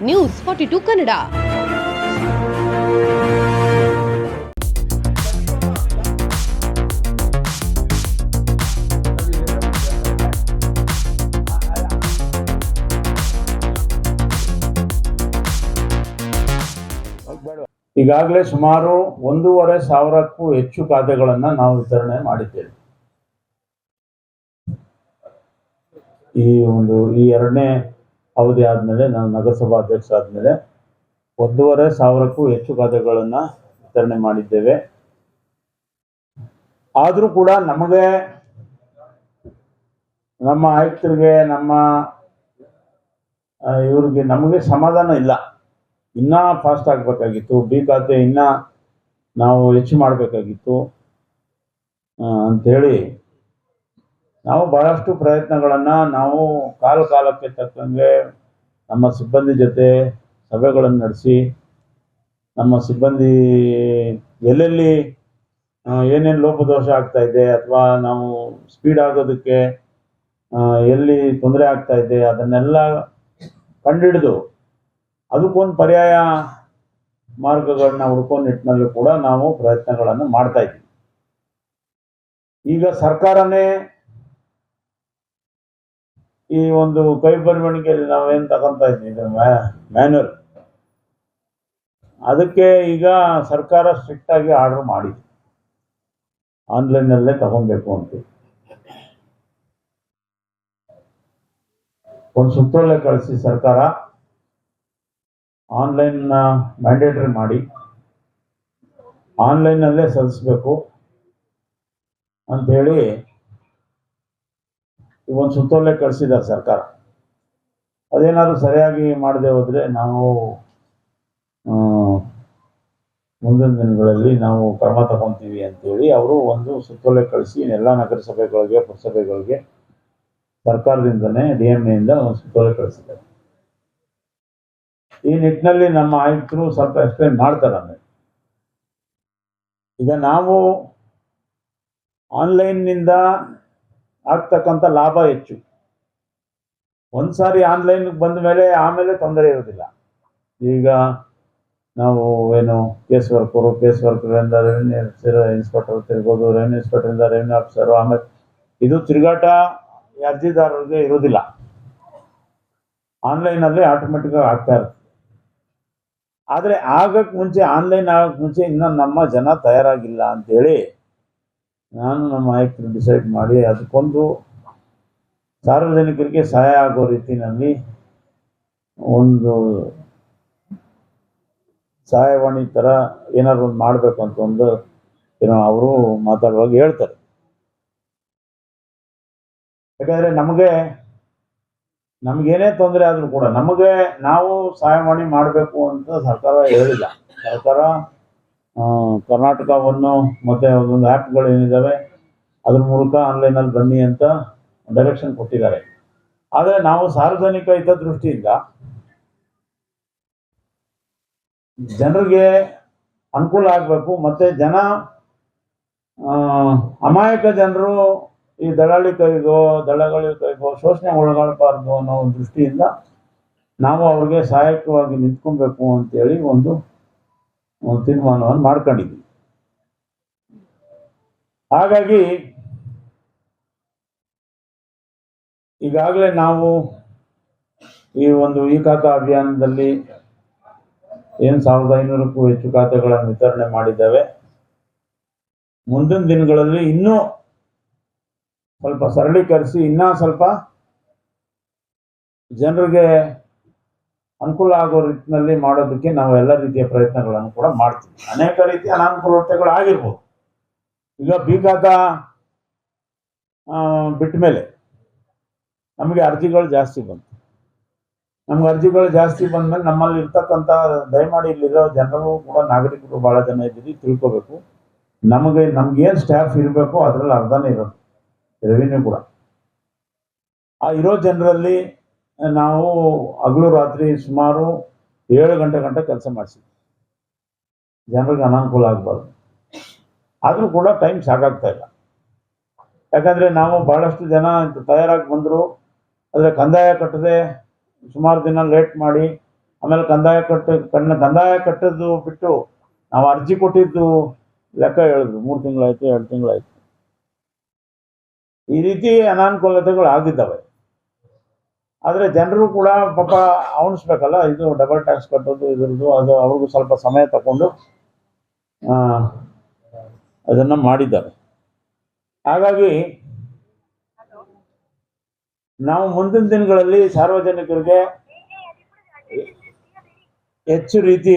News 42 Kannada. ಈಗಾಗಲೇ ಸುಮಾರು 1,500ಕ್ಕೂ ಹೆಚ್ಚು ಖಾತೆಗಳನ್ನು ನಾವು ವಿತರಣೆ ಮಾಡಿದ್ದೇವೆ. ಈ ಎರಡನೇ ಅವಧಿ ಆದಮೇಲೆ ನಾನು ನಗರಸಭಾ ಅಧ್ಯಕ್ಷ ಆದಮೇಲೆ 1,500ಕ್ಕೂ ಹೆಚ್ಚು ಖಾತೆಗಳನ್ನು ವಿತರಣೆ ಮಾಡಿದ್ದೇವೆ. ಆದರೂ ಕೂಡ ನಮಗೆ, ನಮ್ಮ ಆಯುಕ್ತರಿಗೆ, ನಮಗೆ ಸಮಾಧಾನ ಇಲ್ಲ. ಇನ್ನೂ ಫಾಸ್ಟ್ ಆಗಬೇಕಾಗಿತ್ತು. ಬಿ ಖಾತೆ ಇನ್ನೂ ನಾವು ಹೆಚ್ಚು ಮಾಡಬೇಕಾಗಿತ್ತು ಅಂಥೇಳಿ ನಾವು ಭಾಳಷ್ಟು ಪ್ರಯತ್ನಗಳನ್ನು ನಾವು ಕಾಲಕ್ಕೆ ತಕ್ಕಂಗೆ ನಮ್ಮ ಸಿಬ್ಬಂದಿ ಜೊತೆ ಸಭೆಗಳನ್ನು ನಡೆಸಿ, ನಮ್ಮ ಸಿಬ್ಬಂದಿ ಎಲ್ಲೆಲ್ಲಿ ಏನೇನು ಲೋಪದೋಷ ಆಗ್ತಾ ಇದೆ ಅಥವಾ ನಾವು ಸ್ಪೀಡ್ ಆಗೋದಕ್ಕೆ ಎಲ್ಲಿ ತೊಂದರೆ ಆಗ್ತಾ ಇದೆ ಅದನ್ನೆಲ್ಲ ಕಂಡುಹಿಡಿದು ಅದಕ್ಕೊಂದು ಪರ್ಯಾಯ ಮಾರ್ಗಗಳನ್ನ ಹುಡ್ಕೋ ನಿಟ್ಟಿನಲ್ಲಿ ಕೂಡ ನಾವು ಪ್ರಯತ್ನಗಳನ್ನು ಮಾಡ್ತಾ ಇದ್ದೀವಿ. ಈಗ ಸರ್ಕಾರನೇ ಈ ಒಂದು ಕೈ ಬರವಣಿಗೆಯಲ್ಲಿ ನಾವೇನು ತಗೊಂತ ಇದ್ದೀವಿ ಮ್ಯಾನ್ಯುವಲ್, ಅದಕ್ಕೆ ಈಗ ಸರ್ಕಾರ ಸ್ಟ್ರಿಕ್ಟ್ ಆಗಿ ಆರ್ಡರ್ ಮಾಡಿದೆ, ಆನ್ಲೈನಲ್ಲೇ ತಗೊಬೇಕು ಅಂತ ಒಂದು ಸುತ್ತೋಲೆ ಕಳಿಸಿ ಸರ್ಕಾರ ಆನ್ಲೈನ್ ಮ್ಯಾಂಡೇಟರಿ ಮಾಡಿ ಆನ್ಲೈನಲ್ಲೇ ಸಲ್ಲಿಸಬೇಕು ಅಂಥೇಳಿ ಒಂದು ಸುತ್ತೋಲೆ ಕಳಿಸಿದ್ದಾರೆ ಸರ್ಕಾರ. ಅದೇನಾದರೂ ಸರಿಯಾಗಿ ಮಾಡದೆ ಹೋದರೆ ನಾವು ಮುಂದಿನ ದಿನಗಳಲ್ಲಿ ನಾವು ಕ್ರಮ ತಗೊತೀವಿ ಅಂತೇಳಿ ಅವರು ಒಂದು ಸುತ್ತೋಲೆ ಕಳಿಸಿ ಎಲ್ಲ ನಗರಸಭೆಗಳಿಗೆ, ಪುರಸಭೆಗಳಿಗೆ ಸರ್ಕಾರದಿಂದನೇ DMAಯಿಂದ ಒಂದು ಸುತ್ತೋಲೆ ಕಳಿಸಿದ್ದಾರೆ. ಈ ನಿಟ್ಟಿನಲ್ಲಿ ನಮ್ಮ ಆಯುಕ್ತರು ಸ್ವಲ್ಪ ಎಕ್ಸ್ಪ್ಲೇನ್ ಮಾಡ್ತಾರೆ. ಈಗ ನಾವು ಆನ್ಲೈನ್ನಿಂದ ಆಗ್ತಕ್ಕಂಥ ಲಾಭ ಹೆಚ್ಚು. ಒಂದು ಸಾರಿ ಆನ್ಲೈನ್ಗೆ ಬಂದ ಮೇಲೆ ಆಮೇಲೆ ತೊಂದರೆ ಇರೋದಿಲ್ಲ. ಈಗ ನಾವು ಕೇಸ್ ವರ್ಕರಿಂದ ರೆವಿನ್ಯೂ ಇನ್ಸ್ಪೆಕ್ಟರ್ ತಿರ್ಬೋದು, ರೆವಿನ್ಯೂ ಇನ್ಸ್ಪೆಕ್ಟರಿಂದ ರೆವಿನ್ಯೂ ಆಫೀಸರು, ಆಮೇಲೆ ಇದು ತಿರುಗಾಟ ಅರ್ಜಿದಾರರಿಗೆ ಇರೋದಿಲ್ಲ. ಆನ್ಲೈನಲ್ಲಿ ಆಟೋಮೆಟಿಕ್ಕಾಗಿ ಆಗ್ತಾ ಇರುತ್ತೆ. ಆದರೆ ಆನ್ಲೈನ್ ಆಗಕ್ಕೆ ಮುಂಚೆ ಇನ್ನೂ ನಮ್ಮ ಜನ ತಯಾರಾಗಿಲ್ಲ ಅಂಥೇಳಿ ನಾನು ನಮ್ಮ ಆಯುಕ್ತರು ಡಿಸೈಡ್ ಮಾಡಿ ಅದಕ್ಕೊಂದು ಸಾರ್ವಜನಿಕರಿಗೆ ಸಹಾಯ ಆಗೋ ರೀತಿಯಲ್ಲಿ ಒಂದು ಸಹಾಯವಾಣಿ ಥರ ಏನಾದ್ರು ಒಂದು ಮಾಡಬೇಕು ಅಂತ ಅವರು ಮಾತಾಡುವಾಗ ಹೇಳ್ತಾರೆ. ಯಾಕಂದರೆ ನಮಗೇನೇ ತೊಂದರೆ ಆದರೂ ಕೂಡ ನಾವು ಸಹಾಯವಾಣಿ ಮಾಡಬೇಕು ಅಂತ ಸರ್ಕಾರ ಹೇಳಿಲ್ಲ. ಸರ್ಕಾರ ಕರ್ನಾಟಕವನ್ನು ಮತ್ತು ಒಂದೊಂದು ಆ್ಯಪ್ಗಳೇನಿದ್ದಾವೆ ಅದ್ರ ಮೂಲಕ ಆನ್ಲೈನಲ್ಲಿ ಬನ್ನಿ ಅಂತ ಡೈರೆಕ್ಷನ್ ಕೊಟ್ಟಿದ್ದಾರೆ. ಆದರೆ ನಾವು ಸಾರ್ವಜನಿಕ ಹಿತದೃಷ್ಟಿಯಿಂದ ಜನರಿಗೆ ಅನುಕೂಲ ಆಗಬೇಕು, ಮತ್ತು ಅಮಾಯಕ ಜನರು ಈ ದಳ್ಳಾಳಿ ಕೈಗೋ ಶೋಷಣೆ ಒಳಗಾಗಬಾರ್ದು ಅನ್ನೋ ಒಂದು ದೃಷ್ಟಿಯಿಂದ ನಾವು ಅವ್ರಿಗೆ ಸಹಾಯಕವಾಗಿ ನಿಂತ್ಕೊಬೇಕು ಅಂತೇಳಿ ಒಂದು ತೀರ್ಮಾನವನ್ನು ಮಾಡ್ಕೊಂಡಿದ್ವಿ. ಹಾಗಾಗಿ ಈಗಾಗಲೇ ನಾವು ಈ ಖಾತಾ ಅಭಿಯಾನದಲ್ಲಿ 1,500ಕ್ಕೂ ಹೆಚ್ಚು ಖಾತೆಗಳನ್ನು ವಿತರಣೆ ಮಾಡಿದ್ದೇವೆ. ಮುಂದಿನ ದಿನಗಳಲ್ಲಿ ಇನ್ನೂ ಸ್ವಲ್ಪ ಸರಳೀಕರಿಸಿ ಇನ್ನೂ ಸ್ವಲ್ಪ ಜನರಿಗೆ ಅನುಕೂಲ ಆಗೋ ರೀತಿಯಲ್ಲಿ ಮಾಡೋದಕ್ಕೆ ನಾವು ಎಲ್ಲ ರೀತಿಯ ಪ್ರಯತ್ನಗಳನ್ನು ಕೂಡ ಮಾಡ್ತೀವಿ. ಅನೇಕ ರೀತಿಯ ಅನಾನುಕೂಲತೆಗಳು ಆಗಿರ್ಬೋದು. ಈಗ ಬಿ ಖಾತಾ ಬಿಟ್ಟ ಮೇಲೆ ನಮಗೆ ಅರ್ಜಿಗಳು ಜಾಸ್ತಿ ಬಂತು. ಬಂದಮೇಲೆ ನಮ್ಮಲ್ಲಿ ಇರ್ತಕ್ಕಂಥ ದಯಮಾಡಿ ಇಲ್ಲಿರೋ ಜನರು ಕೂಡ ನಾಗರಿಕರು ಭಾಳ ಜನ ಇದ್ದೀರಿ, ತಿಳ್ಕೋಬೇಕು. ನಮಗೇನು ಸ್ಟಾಫ್ ಇರಬೇಕು ಅದರಲ್ಲಿ ಅರ್ಧನೇ ಇರೋದು ರೆವಿನ್ಯೂ ಕೂಡ. ಆ ಇರೋ ಜನರಲ್ಲಿ ನಾವು ಹಗಲು ರಾತ್ರಿ ಸುಮಾರು 7 ಗಂಟೆ ಕೆಲಸ ಮಾಡಿಸಿದ್ವಿ, ಜನರಿಗೆ ಅನಾನುಕೂಲ ಆಗಬಾರ್ದು. ಆದರೂ ಕೂಡ ಟೈಮ್ ಸಾಕಾಗ್ತಾ ಇಲ್ಲ. ಯಾಕಂದರೆ ನಾವು ಭಾಳಷ್ಟು ಜನ ತಯಾರಾಗಿ ಬಂದರು, ಆದರೆ ಕಂದಾಯ ಕಟ್ಟದೆ ಸುಮಾರು ದಿನ ಲೇಟ್ ಮಾಡಿ ಆಮೇಲೆ ಕಂದಾಯ ಕಟ್ಟದ್ದು ಬಿಟ್ಟು ನಾವು ಅರ್ಜಿ ಕೊಟ್ಟಿದ್ದು ಲೆಕ್ಕ ಹೇಳಿದ್ರು 3 ತಿಂಗಳಾಯ್ತು 2 ತಿಂಗಳಾಯ್ತು. ಈ ರೀತಿ ಅನಾನುಕೂಲತೆಗಳು ಆಗಿದ್ದಾವೆ. ಆದರೆ ಜನರು ಕೂಡ ಪಾಪ ಅವನಿಸ್ಬೇಕಲ್ಲ, ಇದು ಡಬಲ್ ಟ್ಯಾಕ್ಸ್ ಕಟ್ಟೋದು ಇದ್ರದ್ದು, ಅದು ಅವ್ರಿಗೂ ಸ್ವಲ್ಪ ಸಮಯ ತಗೊಂಡು ಅದನ್ನು ಮಾಡಿದ್ದಾರೆ. ಹಾಗಾಗಿ ನಾವು ಮುಂದಿನ ದಿನಗಳಲ್ಲಿ ಸಾರ್ವಜನಿಕರಿಗೆ ಹೆಚ್ಚು ರೀತಿ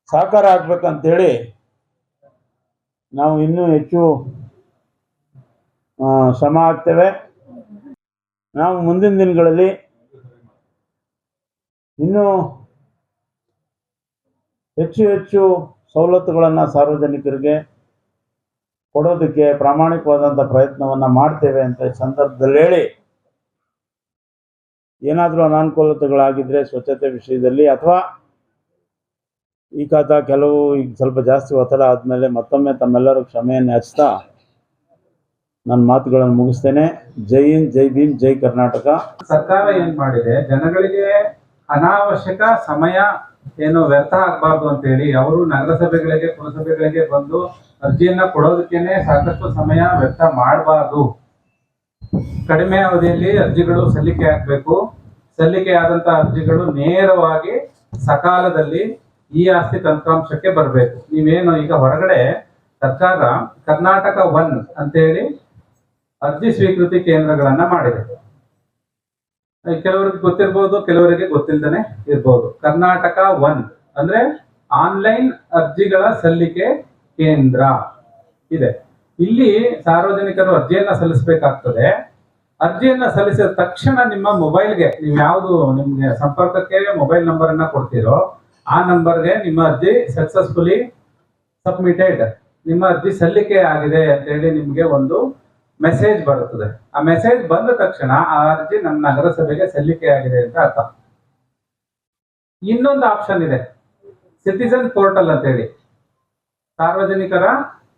ಸಹಕಾರ ಆಗ್ಬೇಕಂತೇಳಿ ನಾವು ಇನ್ನೂ ಹೆಚ್ಚು ಶ್ರಮ ಆಗ್ತೇವೆ. ನಾವು ಮುಂದಿನ ದಿನಗಳಲ್ಲಿ ಇನ್ನೂ ಹೆಚ್ಚು ಸವಲತ್ತುಗಳನ್ನು ಸಾರ್ವಜನಿಕರಿಗೆ ಕೊಡೋದಕ್ಕೆ ಪ್ರಾಮಾಣಿಕವಾದಂಥ ಪ್ರಯತ್ನವನ್ನು ಮಾಡ್ತೇವೆ ಅಂತ ಈ ಸಂದರ್ಭದಲ್ಲಿ ಹೇಳಿ, ಏನಾದರೂ ಅನಾನುಕೂಲತೆಗಳಾಗಿದ್ದರೆ ಸ್ವಚ್ಛತೆ ವಿಷಯದಲ್ಲಿ ಅಥವಾ ಈ ಕೆಲವು ಈಗ ಸ್ವಲ್ಪ ಜಾಸ್ತಿ ಒತ್ತಡ ಆದಮೇಲೆ ಮತ್ತೊಮ್ಮೆ ತಮ್ಮೆಲ್ಲರೂ ಕ್ಷಮೆಯನ್ನು ಯಾಚಿಸ್ತಾ ನನ್ನ ಮಾತುಗಳನ್ನು ಮುಗಿಸ್ತೇನೆ. ಜೈ ಹಿಂದ್, ಜೈ ಭೀಮ್, ಜೈ ಕರ್ನಾಟಕ. ಸರ್ಕಾರ ಏನ್ ಮಾಡಿದೆ, ಜನಗಳಿಗೆ ಅನಾವಶ್ಯಕ ಸಮಯ ಏನು ವ್ಯರ್ಥ ಆಗಬಾರ್ದು ಅಂತೇಳಿ ಅವರು ನಗರಸಭೆಗಳಿಗೆ ಪುರಸಭೆಗಳಿಗೆ ಬಂದು ಅರ್ಜಿಯನ್ನ ಕೊಡೋದಕ್ಕೇನೆ ಸಾಕಷ್ಟು ಸಮಯ ವ್ಯರ್ಥ ಮಾಡಬಾರ್ದು. ಕಡಿಮೆ ಅವಧಿಯಲ್ಲಿ ಅರ್ಜಿಗಳು ಸಲ್ಲಿಕೆ ಆಗಬೇಕು. ಸಲ್ಲಿಕೆ ಆದಂತ ಅರ್ಜಿಗಳು ನೇರವಾಗಿ ಸಕಾಲದಲ್ಲಿ ಈ ಆಸ್ತಿ ತಂತ್ರಾಂಶಕ್ಕೆ ಬರಬೇಕು. ನೀವೇನು ಈಗ ಹೊರಗಡೆ ಸರ್ಕಾರ ಕರ್ನಾಟಕ 1 ಅಂತೇಳಿ ಅರ್ಜಿ ಸ್ವೀಕೃತಿ ಕೇಂದ್ರಗಳನ್ನ ಮಾಡಿದೆ. ಕೆಲವರಿಗೆ ಗೊತ್ತಿರ್ಬೋದು, ಕೆಲವರಿಗೆ ಗೊತ್ತಿಲ್ಲದೇ ಇರ್ಬೋದು. ಕರ್ನಾಟಕ 1 ಅಂದ್ರೆ ಆನ್ಲೈನ್ ಅರ್ಜಿಗಳ ಸಲ್ಲಿಕೆ ಕೇಂದ್ರ ಇದೆ. ಇಲ್ಲಿ ಸಾರ್ವಜನಿಕರು ಅರ್ಜಿಯನ್ನ ಸಲ್ಲಿಸಬೇಕಾಗ್ತದೆ. ಅರ್ಜಿಯನ್ನ ಸಲ್ಲಿಸಿದ ತಕ್ಷಣ ನಿಮ್ಮ ಮೊಬೈಲ್ಗೆ ನೀವು ಯಾವುದು ನಿಮ್ಗೆ ಸಂಪರ್ಕಕ್ಕೆ ಮೊಬೈಲ್ ನಂಬರ್ ಅನ್ನ ಕೊಡ್ತೀರೋ ಆ ನಂಬರ್ಗೆ ನಿಮ್ಮ ಅರ್ಜಿ ಸಕ್ಸಸ್ಫುಲಿ ಸಬ್ಮಿಟೆಡ್, ನಿಮ್ಮ ಅರ್ಜಿ ಸಲ್ಲಿಕೆ ಆಗಿದೆ ಅಂತ ಹೇಳಿ ನಿಮ್ಗೆ ಒಂದು ಮೆಸೇಜ್ ಬರುತ್ತದೆ. ಆ ಮೆಸೇಜ್ ಬಂದ ತಕ್ಷಣ ಆ ಅರ್ಜಿ ನಮ್ಮ ನಗರಸಭೆಗೆ ಸಲ್ಲಿಕೆ ಆಗಿದೆ ಅಂತ ಅರ್ಥ. ಇನ್ನೊಂದು ಆಪ್ಷನ್ ಇದೆ, ಸಿಟಿಸನ್ ಪೋರ್ಟಲ್ ಅಂತ ಹೇಳಿ, ಸಾರ್ವಜನಿಕರ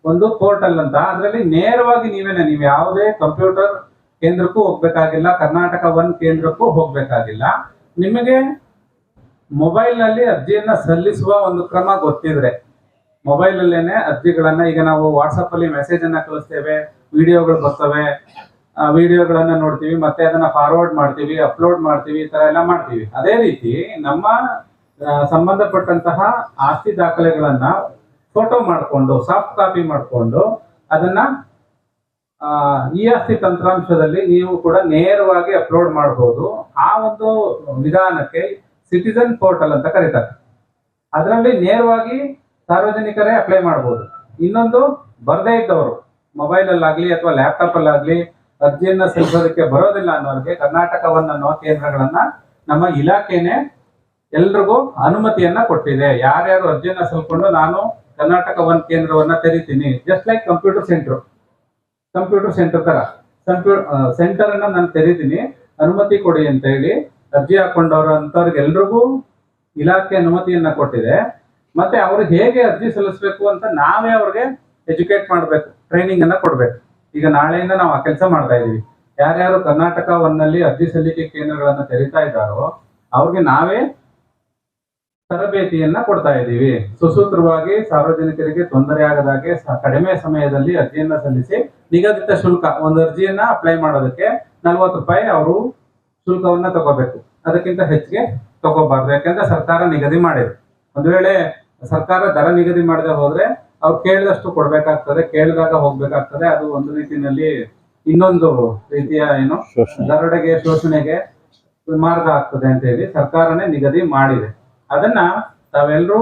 ಒಂದು ಪೋರ್ಟಲ್ ಅಂತ. ಅದರಲ್ಲಿ ನೇರವಾಗಿ ನೀವು ಯಾವುದೇ ಕಂಪ್ಯೂಟರ್ ಕೇಂದ್ರಕ್ಕೂ ಹೋಗ್ಬೇಕಾಗಿಲ್ಲ, ಕರ್ನಾಟಕ 1 ಕೇಂದ್ರಕ್ಕೂ ಹೋಗ್ಬೇಕಾಗಿಲ್ಲ. ನಿಮಗೆ ಮೊಬೈಲ್ ನಲ್ಲಿ ಅರ್ಜಿಯನ್ನ ಸಲ್ಲಿಸುವ ಒಂದು ಕ್ರಮ ಗೊತ್ತಿದ್ರೆ ಮೊಬೈಲ್ ಅಲ್ಲೇನೆ ಅರ್ಜಿಗಳನ್ನ, ಈಗ ನಾವು ವಾಟ್ಸಪ್ ಅಲ್ಲಿ ಮೆಸೇಜ್ ಅನ್ನ ಕಳಿಸ್ತೇವೆ, ವಿಡಿಯೋಗಳು ಬರ್ತವೆ, ವಿಡಿಯೋಗಳನ್ನ ನೋಡ್ತೀವಿ, ಮತ್ತೆ ಅದನ್ನ ಫಾರ್ವರ್ಡ್ ಮಾಡ್ತೀವಿ, ಅಪ್ಲೋಡ್ ಮಾಡ್ತೀವಿ, ಈ ತರ ಎಲ್ಲ ಮಾಡ್ತೀವಿ. ಅದೇ ರೀತಿ ನಮ್ಮ ಸಂಬಂಧಪಟ್ಟಂತಹ ಆಸ್ತಿ ದಾಖಲೆಗಳನ್ನ ಫೋಟೋ ಮಾಡಿಕೊಂಡು ಸಾಫ್ಟ್ ಕಾಪಿ ಮಾಡಿಕೊಂಡು ಅದನ್ನ ಈ ಆಸ್ತಿ ತಂತ್ರಾಂಶದಲ್ಲಿ ನೀವು ಕೂಡ ನೇರವಾಗಿ ಅಪ್ಲೋಡ್ ಮಾಡಬಹುದು. ಆ ಒಂದು ವಿಧಾನಕ್ಕೆ ಸಿಟಿಸನ್ ಪೋರ್ಟಲ್ ಅಂತ ಕರೀತಾರೆ. ಅದರಲ್ಲಿ ನೇರವಾಗಿ ಸಾರ್ವಜನಿಕರೇ ಅಪ್ಲೈ ಮಾಡಬಹುದು. ಇನ್ನೊಂದು, ಬರದೇ ಇದ್ದವರು ಮೊಬೈಲ್ ಅಲ್ಲಾಗ್ಲಿ ಅಥವಾ ಲ್ಯಾಪ್ಟಾಪ್ ಅಲ್ಲಾಗ್ಲಿ ಅರ್ಜಿಯನ್ನ ಸಲ್ಲಿಸೋದಕ್ಕೆ ಬರೋದಿಲ್ಲ ಅನ್ನೋರಿಗೆ ಕರ್ನಾಟಕ 1 ಅನ್ನೋ ಕೇಂದ್ರಗಳನ್ನ ನಮ್ಮ ಇಲಾಖೆನೆ ಎಲ್ರಿಗೂ ಅನುಮತಿಯನ್ನ ಕೊಟ್ಟಿದೆ. ಯಾರ್ಯಾರು ಅರ್ಜಿಯನ್ನ ಸಲ್ಕೊಂಡು ನಾನು ಕರ್ನಾಟಕ 1 ಕೇಂದ್ರವನ್ನ ತೆರಿತೀನಿ, ಜಸ್ಟ್ ಲೈಕ್ ಕಂಪ್ಯೂಟರ್ ಸೆಂಟರ್ ತರ ಸೆಂಟರ್ ಅನ್ನ ನಾನು ತೆರಿತೀನಿ, ಅನುಮತಿ ಕೊಡಿ ಅಂತ ಹೇಳಿ ಅರ್ಜಿ ಹಾಕೊಂಡವ್ರು ಅಂತವ್ರಿಗೆ ಎಲ್ರಿಗೂ ಇಲಾಖೆ ಅನುಮತಿಯನ್ನ ಕೊಟ್ಟಿದೆ. ಮತ್ತೆ ಅವ್ರಿಗೆ ಹೇಗೆ ಅರ್ಜಿ ಸಲ್ಲಿಸಬೇಕು ಅಂತ ನಾವೇ ಅವ್ರಿಗೆ ಎಜುಕೇಟ್ ಮಾಡಬೇಕು, ಟ್ರೈನಿಂಗ್ ಅನ್ನ ಕೊಡ್ಬೇಕು. ಈಗ ನಾಳೆಯಿಂದ ನಾವು ಆ ಕೆಲಸ ಮಾಡ್ತಾ ಇದೀವಿ. ಯಾರ್ಯಾರು ಕರ್ನಾಟಕ 1 ನಲ್ಲಿ ಅರ್ಜಿ ಸಲ್ಲಿಕೆ ಕೇಂದ್ರಗಳನ್ನ ತೆರಿತಾ ಇದ್ದಾರೋ ಅವ್ರಿಗೆ ನಾವೇ ತರಬೇತಿಯನ್ನ ಕೊಡ್ತಾ ಇದ್ದೀವಿ. ಸುಸೂತ್ರವಾಗಿ ಸಾರ್ವಜನಿಕರಿಗೆ ತೊಂದರೆ ಆಗದಾಗೆ ಕಡಿಮೆ ಸಮಯದಲ್ಲಿ ಅರ್ಜಿಯನ್ನ ಸಲ್ಲಿಸಿ ನಿಗದಿತ ಶುಲ್ಕ, ಒಂದು ಅರ್ಜಿಯನ್ನ ಅಪ್ಲೈ ಮಾಡೋದಕ್ಕೆ 40 ರೂಪಾಯಿ ಅವರು ಶುಲ್ಕವನ್ನ ತಗೋಬೇಕು. ಅದಕ್ಕಿಂತ ಹೆಚ್ಚಿಗೆ ತಗೋಬಾರ್ದು. ಯಾಕಂದ್ರೆ ಸರ್ಕಾರ ನಿಗದಿ ಮಾಡಿದೆ. ಒಂದು ವೇಳೆ ಸರ್ಕಾರ ದರ ನಿಗದಿ ಮಾಡದೆ ಹೋದ್ರೆ ಅವ್ರು ಕೇಳಿದಷ್ಟು ಕೊಡ್ಬೇಕಾಗ್ತದೆ, ಕೇಳಿದಾಗ ಹೋಗ್ಬೇಕಾಗ್ತದೆ. ಅದು ಒಂದು ರೀತಿಯಲ್ಲಿ ಇನ್ನೊಂದು ರೀತಿಯ ಏನು ದರೋಡೆಗೆ, ಶೋಷಣೆಗೆ ಮಾರ್ಗ ಆಗ್ತದೆ ಅಂತ ಹೇಳಿ ಸರ್ಕಾರನೇ ನಿಗದಿ ಮಾಡಿದೆ. ಅದನ್ನ ತಾವೆಲ್ಲರೂ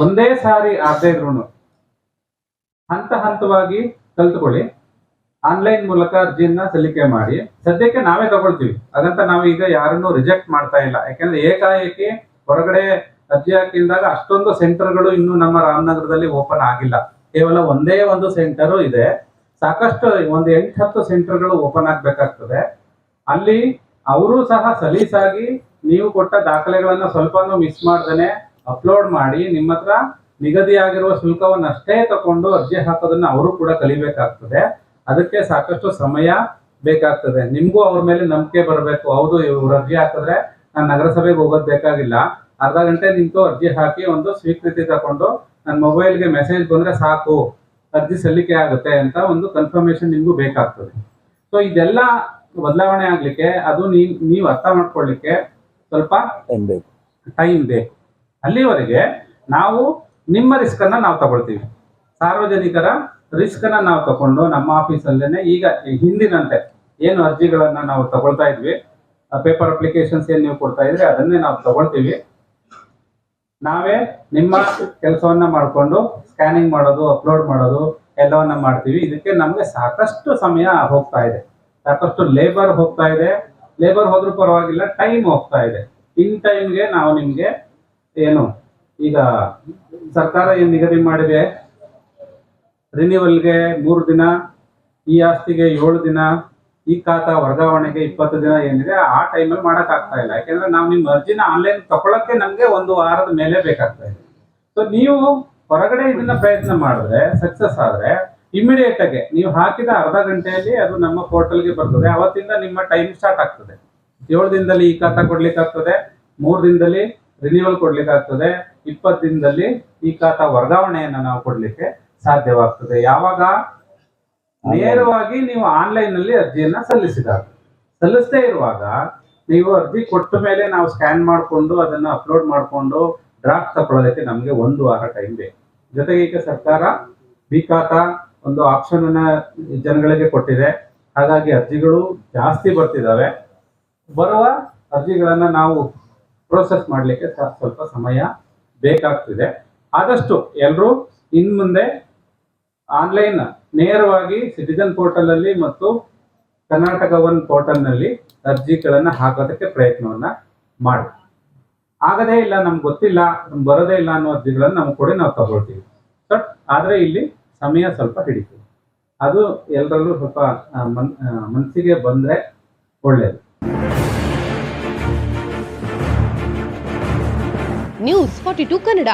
ಒಂದೇ ಸಾರಿ ಆಗದೆ ಇದ್ರು ಹಂತವಾಗಿ ಕಲ್ತ್ಕೊಳ್ಳಿ. ಆನ್ಲೈನ್ ಮೂಲಕ ಅರ್ಜಿಯನ್ನ ಸಲ್ಲಿಕೆ ಮಾಡಿ. ಸದ್ಯಕ್ಕೆ ನಾವೇ ತಗೊಳ್ತೀವಿ, ಹಾಗಂತ ನಾವು ಈಗ ಯಾರನ್ನು ರಿಜೆಕ್ಟ್ ಮಾಡ್ತಾ ಇಲ್ಲ. ಯಾಕಂದ್ರೆ ಏಕಾಏಕಿ ಹೊರಗಡೆ ಅರ್ಜಿ ಹಾಕಿದಾಗ ಅಷ್ಟೊಂದು ಸೆಂಟರ್ಗಳು ಇನ್ನು ನಮ್ಮ ರಾಮನಗರದಲ್ಲಿ ಓಪನ್ ಆಗಿಲ್ಲ. ಕೇವಲ ಒಂದೇ ಒಂದು ಸೆಂಟರ್ ಇದೆ. ಸಾಕಷ್ಟು ಒಂದು 8-10 ಸೆಂಟರ್ಗಳು ಓಪನ್ ಆಗ್ಬೇಕಾಗ್ತದೆ. ಅಲ್ಲಿ ಅವರು ಸಹ ಸಲೀಸಾಗಿ ನೀವು ಕೊಟ್ಟ ದಾಖಲೆಗಳನ್ನ ಸ್ವಲ್ಪನೂ ಮಿಸ್ ಮಾಡ್ದೇನೆ ಅಪ್ಲೋಡ್ ಮಾಡಿ ನಿಮ್ಮ ಹತ್ರ ನಿಗದಿಯಾಗಿರುವ ಶುಲ್ಕವನ್ನು ಅಷ್ಟೇ ತಕೊಂಡು ಅರ್ಜಿ ಹಾಕೋದನ್ನ ಅವರು ಕೂಡ ಕಲಿಬೇಕಾಗ್ತದೆ. ಅದಕ್ಕೆ ಸಾಕಷ್ಟು ಸಮಯ ಬೇಕಾಗ್ತದೆ. ನಿಮ್ಗೂ ಅವ್ರ ಮೇಲೆ ನಂಬಿಕೆ ಬರಬೇಕು. ಹೌದು, ಇವ್ರು ಅರ್ಜಿ ಹಾಕಿದ್ರೆ ನಾನು ನಗರಸಭೆಗೆ ಹೋಗೋದು ಬೇಕಾಗಿಲ್ಲ, ಅರ್ಧ ಗಂಟೆ ನಿಂತು ಅರ್ಜಿ ಹಾಕಿ ಒಂದು ಸ್ವೀಕೃತಿ ತಗೊಂಡು ನನ್ನ ಮೊಬೈಲ್ಗೆ ಮೆಸೇಜ್ ಬಂದರೆ ಸಾಕು, ಅರ್ಜಿ ಸಲ್ಲಿಕೆ ಆಗುತ್ತೆ ಅಂತ ಒಂದು ಕನ್ಫರ್ಮೇಶನ್ ನಿಮಗೂ ಬೇಕಾಗ್ತದೆ. ಸೊ ಇದೆಲ್ಲ ಬದಲಾವಣೆ ಆಗಲಿಕ್ಕೆ ಅದು ನೀವು ಅರ್ಥ ಮಾಡ್ಕೊಳ್ಳಿಕ್ಕೆ ಸ್ವಲ್ಪ ಟೈಮ್ ಬೇಕು. ಅಲ್ಲಿವರೆಗೆ ನಾವು ನಿಮ್ಮ ರಿಸ್ಕನ್ನು ನಾವು ತಗೊಳ್ತೀವಿ, ಸಾರ್ವಜನಿಕರ ರಿಸ್ಕನ್ನು ನಾವು ತಗೊಂಡು ನಮ್ಮ ಆಫೀಸಲ್ಲೇ ಈಗ ಹಿಂದಿನಂತೆ ಏನು ಅರ್ಜಿಗಳನ್ನು ನಾವು ತಗೊಳ್ತಾ ಇದ್ವಿ, ಪೇಪರ್ ಅಪ್ಲಿಕೇಶನ್ಸ್ ಏನು ನೀವು ಕೊಡ್ತಾ ಇದ್ರಿ ಅದನ್ನೇ ನಾವು ತಗೊಳ್ತೀವಿ. ನಾವೇ ನಿಮ್ಮ ಕೆಲಸವನ್ನ ಮಾಡಿಕೊಂಡು ಸ್ಕ್ಯಾನಿಂಗ್ ಮಾಡೋದು, ಅಪ್ಲೋಡ್ ಮಾಡೋದು ಎಲ್ಲವನ್ನ ಮಾಡ್ತೀವಿ. ಇದಕ್ಕೆ ನಮಗೆ ಸಾಕಷ್ಟು ಸಮಯ ಹೋಗ್ತಾ ಇದೆ, ಸಾಕಷ್ಟು ಲೇಬರ್ ಹೋಗ್ತಾ ಇದೆ. ಲೇಬರ್ ಹೋದ್ರೂ ಪರವಾಗಿಲ್ಲ, ಟೈಮ್ ಹೋಗ್ತಾ ಇದೆ. ಇನ್ ಟೈಮ್ಗೆ ನಾವು ನಿಮಗೆ ಏನು ಈಗ ಸರ್ಕಾರ ಏನು ನಿಗದಿ ಮಾಡಿದೆ, ರಿನ್ಯೂವಲ್ಗೆ 3 ದಿನ, ಈ ಆಸ್ತಿಗೆ 7 ದಿನ, ಈ ಖಾತಾ ವರ್ಗಾವಣೆಗೆ 20 ದಿನ ಏನಿದೆ ಆ ಟೈಮಲ್ಲಿ ಮಾಡೋಕ್ಕಾಗ್ತಾ ಇಲ್ಲ. ಯಾಕೆಂದ್ರೆ ನಾವು ನಿಮ್ಮ ಅರ್ಜಿನ ಆನ್ಲೈನ್ ತಗೊಳಕ್ಕೆ ನಮಗೆ 1 ವಾರದ ಮೇಲೆ ಬೇಕಾಗ್ತಾ ಇದೆ. ಸೊ ನೀವು ಹೊರಗಡೆ ಇದನ್ನ ಪ್ರಯತ್ನ ಮಾಡಿದ್ರೆ, ಸಕ್ಸಸ್ ಆದ್ರೆ ಇಮಿಡಿಯೇಟ್ ಆಗಿ ನೀವು ಹಾಕಿದ ಅರ್ಧ ಗಂಟೆಯಲ್ಲಿ ಅದು ನಮ್ಮ ಪೋರ್ಟಲ್ಗೆ ಬರ್ತದೆ. ಅವತ್ತಿಂದ ನಿಮ್ಮ ಟೈಮ್ ಸ್ಟಾರ್ಟ್ ಆಗ್ತದೆ. 7 ದಿನದಲ್ಲಿ ಈ ಖಾತಾ ಕೊಡ್ಲಿಕ್ಕೆ ಆಗ್ತದೆ, 3 ದಿನದಲ್ಲಿ ರಿನ್ಯೂವಲ್ ಕೊಡ್ಲಿಕ್ಕೆ ಆಗ್ತದೆ, 20 ದಿನದಲ್ಲಿ ಈ ಖಾತಾ ವರ್ಗಾವಣೆಯನ್ನ ನಾವು ಕೊಡ್ಲಿಕ್ಕೆ ಸಾಧ್ಯವಾಗ್ತದೆ. ಯಾವಾಗ ನೇರವಾಗಿ ನೀವು ಆನ್ಲೈನ್ ನಲ್ಲಿ ಅರ್ಜಿಯನ್ನ ಸಲ್ಲಿಸದೇ ಇರುವಾಗ, ನೀವು ಅರ್ಜಿ ಕೊಟ್ಟ ಮೇಲೆ ನಾವು ಸ್ಕ್ಯಾನ್ ಮಾಡಿಕೊಂಡು ಅದನ್ನ ಅಪ್ಲೋಡ್ ಮಾಡಿಕೊಂಡು ಡ್ರಾಫ್ಟ್ ತಗೊಳ್ಳೋದಕ್ಕೆ ನಮಗೆ 1 ವಾರ ಟೈಮ್ ಬೇಕು. ಜೊತೆಗೆ ಈಗ ಸರ್ಕಾರ ಬಿ ಖಾತಾ ಒಂದು ಆಪ್ಷನ್ ಅನ್ನ ಜನಗಳಿಗೆ ಕೊಟ್ಟಿದೆ. ಹಾಗಾಗಿ ಅರ್ಜಿಗಳು ಜಾಸ್ತಿ ಬರ್ತಿದ್ದಾವೆ. ಬರುವ ಅರ್ಜಿಗಳನ್ನ ನಾವು ಪ್ರೋಸೆಸ್ ಮಾಡಲಿಕ್ಕೆ ಸ್ವಲ್ಪ ಸಮಯ ಬೇಕಾಗ್ತಿದೆ. ಆದಷ್ಟು ಎಲ್ಲರೂ ಇನ್ನು ಮುಂದೆ ಆನ್ಲೈನ್ ನೇರವಾಗಿ ಸಿಟಿಜನ್ ಪೋರ್ಟಲ್ ಅಲ್ಲಿ ಮತ್ತು ಕರ್ನಾಟಕ ಒನ್ ಪೋರ್ಟಲ್ ನಲ್ಲಿ ಅರ್ಜಿಗಳನ್ನ ಹಾಕೋದಕ್ಕೆ ಪ್ರಯತ್ನವನ್ನ ಮಾಡಿ. ಆಗದೇ ಇಲ್ಲ, ನಮ್ಗೆ ಗೊತ್ತಿಲ್ಲ, ನಮ್ಗೆ ಬರೋದೇ ಇಲ್ಲ ಅನ್ನೋ ಅರ್ಜಿಗಳನ್ನ ನಮ್ಗೆ ಕೊಡಿ, ನಾವು ತಗೊಳ್ತೀವಿ. ಬಟ್ ಆದ್ರೆ ಇಲ್ಲಿ ಸಮಯ ಸ್ವಲ್ಪ ಹಿಡಿತೀವಿ. ಅದು ಎಲ್ಲರಲ್ಲೂ ಸ್ವಲ್ಪ ಮನಸ್ಸಿಗೆ ಬಂದ್ರೆ ಒಳ್ಳೇದು. ನ್ಯೂಸ್ 42 ಕನ್ನಡ.